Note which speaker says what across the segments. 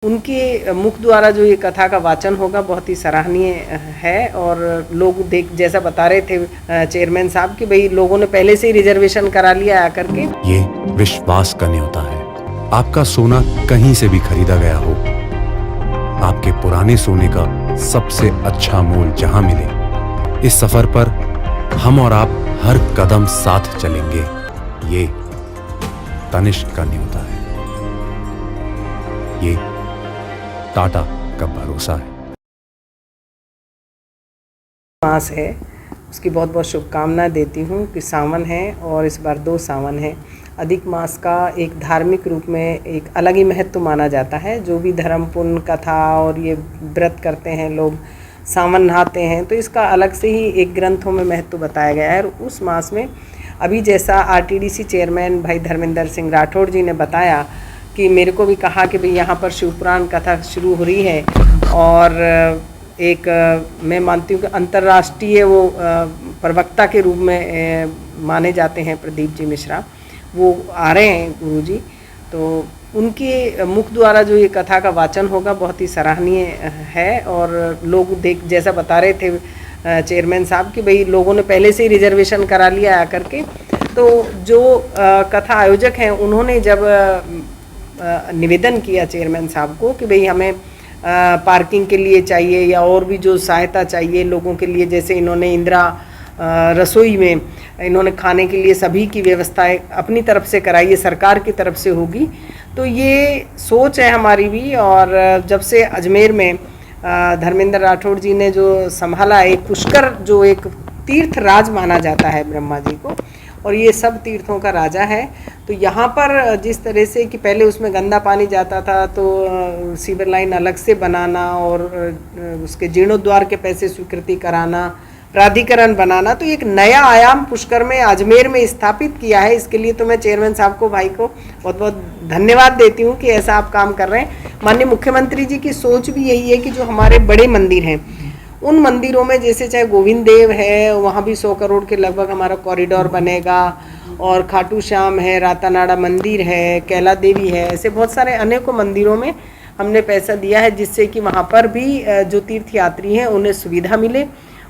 Speaker 1: उनके मुख द्वारा जो ये कथा का वाचन होगा बहुत ही सराहनीय है। और लोग जैसा बता रहे थे चेयरमैन साहब कि भाई लोगों ने पहले से ही रिजर्वेशन करा लिया आकर के।
Speaker 2: ये विश्वास का न्योता है। आपका सोना कहीं से भी खरीदा गया हो, आपके पुराने सोने का सबसे अच्छा मोल जहां मिले, इस सफर पर हम और आप हर कदम साथ चलेंगे। ये तनिष्क का न्योता है। ये टाटा का भरोसा है।
Speaker 1: मास है, उसकी बहुत बहुत शुभकामनाएं देती हूँ कि सावन है और इस बार 2 सावन है। अधिक मास का एक धार्मिक रूप में एक अलग ही महत्व माना जाता है। जो भी धर्म पुण्य कथा और ये व्रत करते हैं लोग, सावन नहाते हैं, तो इसका अलग से ही एक ग्रंथों में महत्व बताया गया है। और उस मास में अभी जैसा आरटीडीसी चेयरमैन भाई धर्मेंद्र सिंह राठौड़ जी ने बताया कि मेरे को भी कहा कि भाई यहाँ पर शिवपुराण कथा शुरू हो रही है और एक मैं मानती हूँ कि अंतर्राष्ट्रीय वो प्रवक्ता के रूप में माने जाते हैं प्रदीप जी मिश्रा, वो आ रहे हैं गुरु जी। तो उनके मुख द्वारा जो ये कथा का वाचन होगा बहुत ही सराहनीय है। और लोग जैसा बता रहे थे चेयरमैन साहब कि भाई लोगों ने पहले से ही रिजर्वेशन करा लिया आकर के। तो जो कथा आयोजक हैं उन्होंने जब निवेदन किया चेयरमैन साहब को कि भाई हमें पार्किंग के लिए चाहिए या और भी जो सहायता चाहिए लोगों के लिए, जैसे इन्होंने इंदिरा रसोई में इन्होंने खाने के लिए सभी की व्यवस्थाएं अपनी तरफ से कराई है, सरकार की तरफ से होगी। तो ये सोच है हमारी भी। और जब से अजमेर में धर्मेंद्र राठौड़ जी ने जो संभाला, एक पुष्कर जो एक तीर्थ राज माना जाता है ब्रह्मा जी को, और ये सब तीर्थों का राजा है। तो यहाँ पर जिस तरह से कि पहले उसमें गंदा पानी जाता था तो सीवर लाइन अलग से बनाना और उसके जीर्णोद्वार के पैसे स्वीकृति कराना, प्राधिकरण बनाना, तो एक नया आयाम पुष्कर में अजमेर में स्थापित किया है। इसके लिए तो मैं चेयरमैन साहब को, भाई को बहुत बहुत धन्यवाद देती हूँ कि ऐसा आप काम कर रहे हैं। माननीय मुख्यमंत्री जी की सोच भी यही है कि जो हमारे बड़े मंदिर हैं उन मंदिरों में, जैसे चाहे गोविंद देव है, वहाँ भी 100 करोड़ के लगभग हमारा कॉरिडोर बनेगा, और खाटू श्याम है, रातानाड़ा मंदिर है, कैला देवी है, ऐसे बहुत सारे अनेकों मंदिरों में हमने पैसा दिया है जिससे कि वहाँ पर भी जो तीर्थ यात्री हैं उन्हें सुविधा मिले।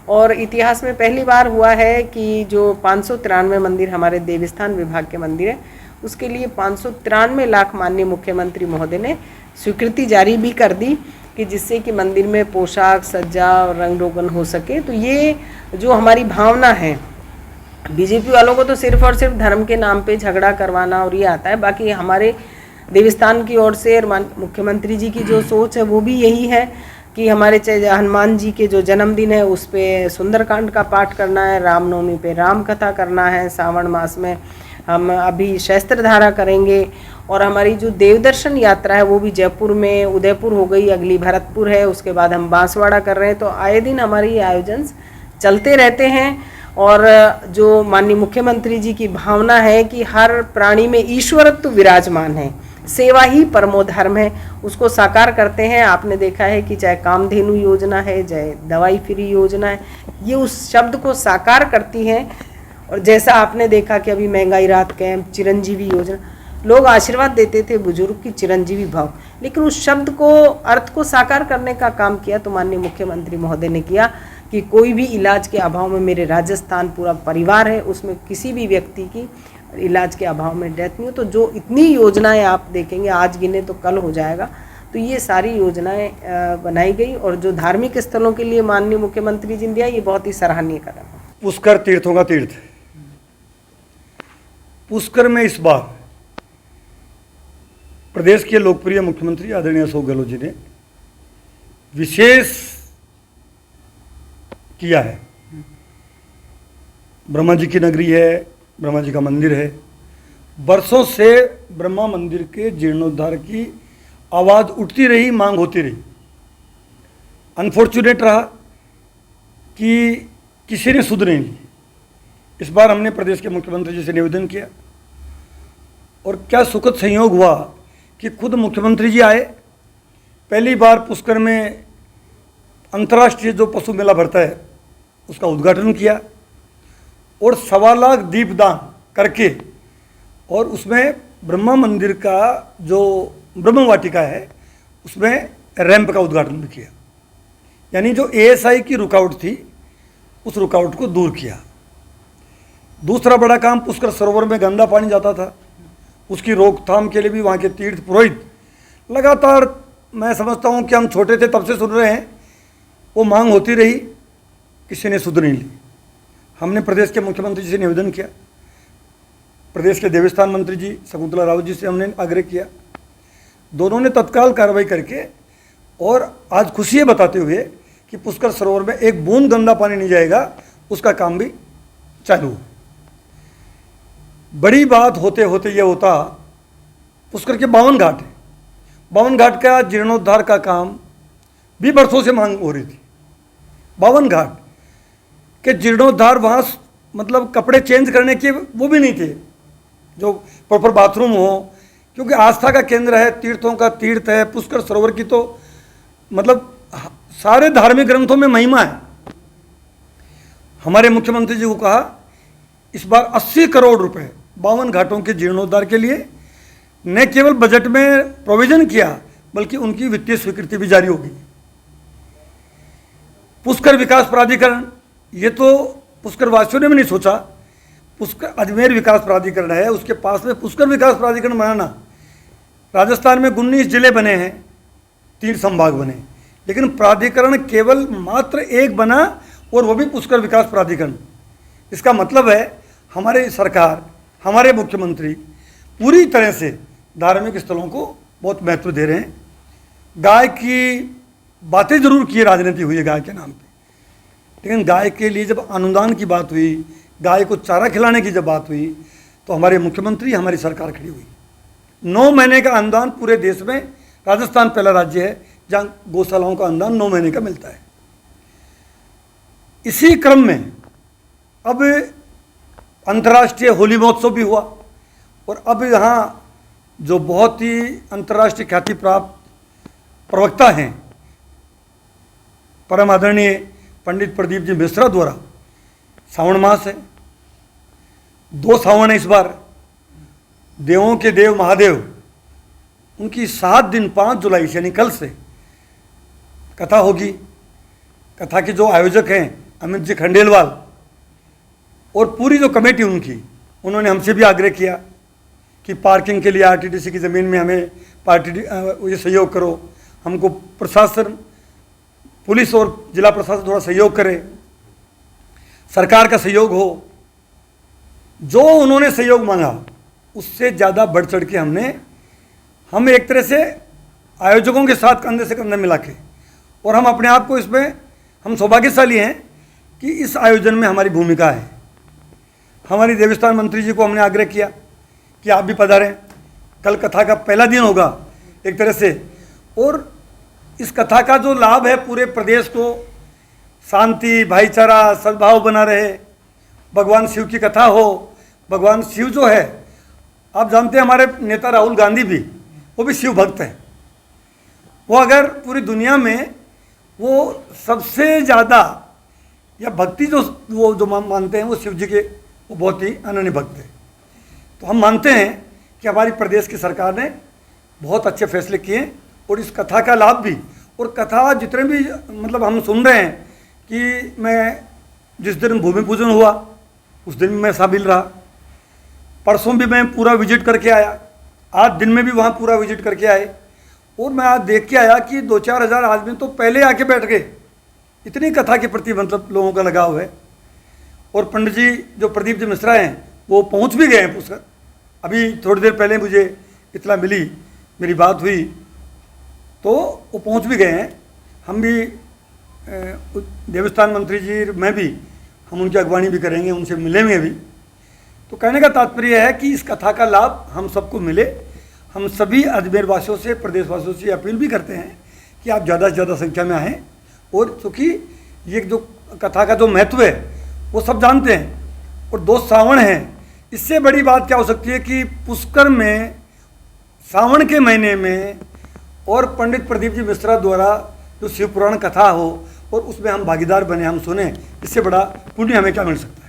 Speaker 1: और इतिहास में पहली बार हुआ है कि जो 593 मंदिर हमारे देवस्थान विभाग के मंदिर हैं, उसके लिए 593 लाख माननीय मुख्यमंत्री महोदय ने स्वीकृति जारी भी कर दी कि जिससे कि मंदिर में पोशाक सज्जा और रंग रोगन हो सके। तो ये जो हमारी भावना है, बीजेपी वालों को तो सिर्फ और सिर्फ धर्म के नाम पे झगड़ा करवाना और ये आता है। बाकी हमारे देवस्थान की ओर से मुख्यमंत्री जी की जो सोच है वो भी यही है कि हमारे हनुमान जी के जो जन्मदिन है उस पर सुंदरकांड का पाठ करना है, रामनवमी पे राम कथा करना है, सावन मास में हम अभी शस्त्रधारा करेंगे, और हमारी जो देवदर्शन यात्रा है वो भी जयपुर में, उदयपुर हो गई, अगली भरतपुर है, उसके बाद हम बांसवाड़ा कर रहे हैं। तो आए दिन हमारी आयोजन चलते रहते हैं। और जो माननीय मुख्यमंत्री जी की भावना है कि हर प्राणी में ईश्वरत्व विराजमान है, सेवा ही परमो धर्म है, उसको साकार करते हैं। आपने देखा है कि चाहे कामधेनु योजना है, चाहे दवाई फ्री योजना है, ये उस शब्द को साकार करती हैं। और जैसा आपने देखा कि अभी महंगाई राहत कैंप, चिरंजीवी योजना, लोग आशीर्वाद देते थे बुजुर्ग की चिरंजीवी भाव, लेकिन उस शब्द को, अर्थ को साकार करने का काम किया तो माननीय मुख्यमंत्री महोदय ने किया कि कोई भी इलाज के अभाव में, मेरे राजस्थान पूरा परिवार है, उसमें किसी भी व्यक्ति की इलाज के अभाव में डेथ नहीं हो। तो जो इतनी योजनाएं आप देखेंगे, आज गिने तो कल हो जाएगा, तो ये सारी योजनाएं बनाई गई। और जो धार्मिक स्थलों के लिए माननीय मुख्यमंत्री जी ने दिया, ये बहुत ही सराहनीय कदम है।
Speaker 3: पुष्कर तीर्थों का तीर्थ, पुष्कर में इस बार प्रदेश के लोकप्रिय मुख्यमंत्री आदरणीय अशोक गहलोत जी ने विशेष किया है। ब्रह्मा जी की नगरी है, ब्रह्मा जी का मंदिर है, वर्षों से ब्रह्मा मंदिर के जीर्णोद्धार की आवाज़ उठती रही, मांग होती रही। अनफॉर्चुनेट रहा कि किसी ने सुध नहीं ली। इस बार हमने प्रदेश के मुख्यमंत्री जी से निवेदन किया, और क्या सुखद संयोग हुआ कि खुद मुख्यमंत्री जी आए। पहली बार पुष्कर में अंतर्राष्ट्रीय जो पशु मेला भरता है उसका उद्घाटन किया, और 1.25 लाख दीपदान करके, और उसमें ब्रह्मा मंदिर का जो ब्रह्म वाटिका है उसमें रैंप का उद्घाटन भी किया, यानी जो ASI की रुकावट थी उस रुकावट को दूर किया। दूसरा बड़ा काम, पुष्कर सरोवर में गंदा पानी जाता था, उसकी रोकथाम के लिए भी वहाँ के तीर्थ पुरोहित लगातार, मैं समझता हूँ कि हम छोटे थे तब से सुन रहे हैं, वो मांग होती रही, किसी ने सुध नहीं ली। हमने प्रदेश के मुख्यमंत्री जी से निवेदन किया, प्रदेश के देवस्थान मंत्री जी शकुंतला रावत जी से हमने आग्रह किया, दोनों ने तत्काल कार्रवाई करके और आज खुशी है बताते हुए कि पुष्कर सरोवर में एक बूंद गंदा पानी नहीं जाएगा, उसका काम भी चालू हो। बड़ी बात होते होते ये होता, पुष्कर के 52 घाट है, 52 घाट का जीर्णोद्धार का काम भी बरसों से मांग हो रही थी। 52 घाट के जीर्णोद्धार, वहाँ मतलब कपड़े चेंज करने के वो भी नहीं थे, जो प्रॉपर बाथरूम हो, क्योंकि आस्था का केंद्र है, तीर्थों का तीर्थ है पुष्कर सरोवर की, तो मतलब सारे धार्मिक ग्रंथों में महिमा है। हमारे मुख्यमंत्री जी को कहा इस बार 80 करोड़ रुपए 52 घाटों के जीर्णोद्धार के लिए न केवल बजट में प्रोविजन किया, बल्कि उनकी वित्तीय स्वीकृति भी जारी होगी। पुष्कर विकास प्राधिकरण, ये तो पुष्कर वासियों ने भी नहीं सोचा, पुष्कर अजमेर विकास प्राधिकरण है, उसके पास में पुष्कर विकास प्राधिकरण बनाना। राजस्थान में 19 जिले बने हैं, 3 संभाग बने, लेकिन प्राधिकरण केवल मात्र एक बना, और वो भी पुष्कर विकास प्राधिकरण। इसका मतलब है हमारी सरकार, हमारे मुख्यमंत्री पूरी तरह से धार्मिक स्थलों को बहुत महत्व दे रहे हैं। गाय की बातें जरूर की, राजनीति हुई है गाय के नाम पे, लेकिन गाय के लिए जब अनुदान की बात हुई, गाय को चारा खिलाने की जब बात हुई, तो हमारे मुख्यमंत्री, हमारी सरकार खड़ी हुई। 9 महीने का अनुदान पूरे देश में, राजस्थान पहला राज्य है जहाँ गौशालाओं का अनुदान 9 महीने का मिलता है। इसी क्रम में अब अंतर्राष्ट्रीय होली महोत्सव भी हुआ, और अब यहाँ जो बहुत ही अंतर्राष्ट्रीय ख्याति प्राप्त प्रवक्ता हैं, परम आदरणीय पंडित प्रदीप जी मिश्रा द्वारा, श्रावण मास है, 2 सावन है इस बार, देवों के देव महादेव, उनकी 7 दिन 5 जुलाई यानी कल से कथा होगी। कथा के जो आयोजक हैं अमित जी खंडेलवाल और पूरी जो कमेटी उनकी, उन्होंने हमसे भी आग्रह किया कि पार्किंग के लिए RTTC की ज़मीन में हमें ये सहयोग करो, हमको प्रशासन, पुलिस और जिला प्रशासन थोड़ा सहयोग करे, सरकार का सहयोग हो। जो उन्होंने सहयोग मांगा उससे ज़्यादा बढ़ चढ़ के हम एक तरह से आयोजकों के साथ कंधे से कंधे मिला के, और हम अपने आप को इसमें हम सौभाग्यशाली हैं कि इस आयोजन में हमारी भूमिका है। हमारी देवस्थान मंत्री जी को हमने आग्रह किया कि आप भी पधारें, कल कथा का पहला दिन होगा एक तरह से, और इस कथा का जो लाभ है पूरे प्रदेश को, शांति, भाईचारा, सद्भाव बना रहे, भगवान शिव की कथा हो। भगवान शिव जो है, आप जानते हैं हमारे नेता राहुल गांधी भी, वो भी शिव भक्त हैं। वो अगर पूरी दुनिया में वो सबसे ज़्यादा या भक्ति जो मानते हैं वो शिव जी के, वो बहुत ही अनन्य भक्त है। तो हम मानते हैं कि हमारी प्रदेश की सरकार ने बहुत अच्छे फैसले किए, और इस कथा का लाभ भी, और कथा जितने भी मतलब हम सुन रहे हैं कि मैं जिस दिन भूमि पूजन हुआ उस दिन मैं शामिल रहा, परसों भी मैं पूरा विजिट करके आया, आज दिन में भी वहाँ पूरा विजिट करके आए, और मैं आज देख के आया कि 2-4 हज़ार आदमी तो पहले आके बैठ गए, इतनी कथा के प्रति मतलब लोगों का लगाव है। और पंडित जी जो प्रदीप जी मिश्रा हैं वो पहुँच भी गए हैं पुष्कर, अभी थोड़ी देर पहले मुझे इतला मिली, मेरी बात हुई तो वो पहुँच भी गए हैं। हम भी देवस्थान मंत्री जी, मैं भी, हम उनकी अगवानी भी करेंगे, उनसे मिलेंगे भी। तो कहने का तात्पर्य है कि इस कथा का लाभ हम सबको मिले। हम सभी अजमेर वासियों से, प्रदेशवासियों से अपील भी करते हैं कि आप ज़्यादा से ज़्यादा संख्या में आएँ, और चूँकि ये जो कथा का जो महत्व है वो सब जानते हैं, और 2 सावन हैं, इससे बड़ी बात क्या हो सकती है कि पुष्कर में सावन के महीने में और पंडित प्रदीप जी मिश्रा द्वारा जो शिव पुराण कथा हो और उसमें हम भागीदार बने, हम सुने, इससे बड़ा पुण्य हमें क्या मिल सकता है।